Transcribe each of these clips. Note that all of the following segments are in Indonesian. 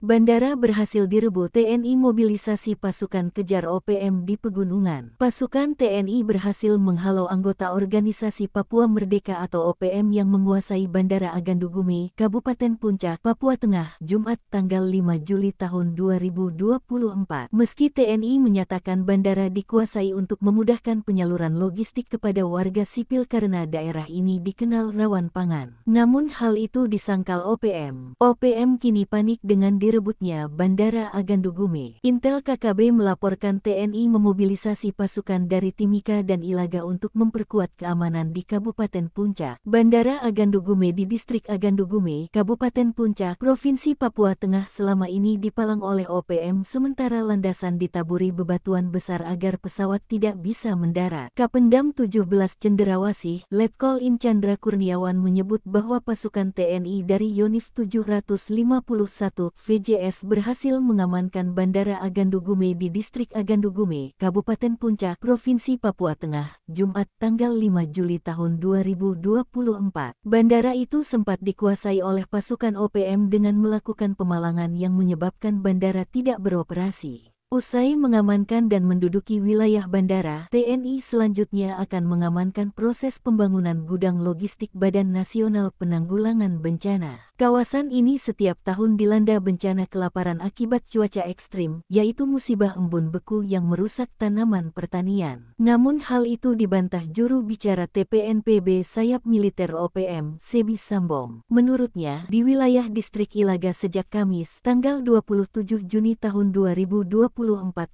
Bandara berhasil direbut TNI. Mobilisasi pasukan kejar OPM di pegunungan. Pasukan TNI berhasil menghalau anggota Organisasi Papua Merdeka atau OPM yang menguasai Bandara Agandugume, Kabupaten Puncak, Papua Tengah, Jumat tanggal 5 Juli tahun 2024. Meski TNI menyatakan bandara dikuasai untuk memudahkan penyaluran logistik kepada warga sipil karena daerah ini dikenal rawan pangan. Namun hal itu disangkal OPM. OPM kini panik dengan direbutnya Bandara Agandugume. Intel KKB melaporkan TNI memobilisasi pasukan dari Timika dan Ilaga untuk memperkuat keamanan di Kabupaten Puncak. Bandara Agandugume di Distrik Agandugume, Kabupaten Puncak, Provinsi Papua Tengah selama ini dipalang oleh OPM sementara landasan ditaburi bebatuan besar agar pesawat tidak bisa mendarat. Kapendam 17 Cenderawasih, Letkol In Chandra Kurniawan menyebut bahwa pasukan TNI dari Yonif 751 VJS berhasil mengamankan Bandara Agandugume di Distrik Agandugume, Kabupaten Puncak, Provinsi Papua Tengah, Jumat tanggal 5 Juli tahun 2024. Bandara itu sempat dikuasai oleh pasukan OPM dengan melakukan pemalangan yang menyebabkan bandara tidak beroperasi. Usai mengamankan dan menduduki wilayah bandara, TNI selanjutnya akan mengamankan proses pembangunan gudang logistik Badan Nasional Penanggulangan Bencana. Kawasan ini setiap tahun dilanda bencana kelaparan akibat cuaca ekstrim, yaitu musibah embun beku yang merusak tanaman pertanian. Namun hal itu dibantah juru bicara TPNPB sayap militer OPM, Sebi Sambong. Menurutnya, di wilayah Distrik Ilaga sejak Kamis, tanggal 27 Juni tahun 2024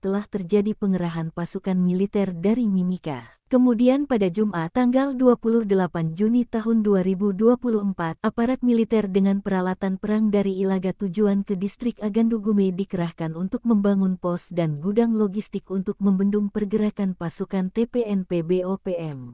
telah terjadi pengerahan pasukan militer dari Mimika. Kemudian pada Jumat tanggal 28 Juni tahun 2024, aparat militer dengan peralatan perang dari Ilaga tujuan ke Distrik Agandugume dikerahkan untuk membangun pos dan gudang logistik untuk membendung pergerakan pasukan TPNPB OPM.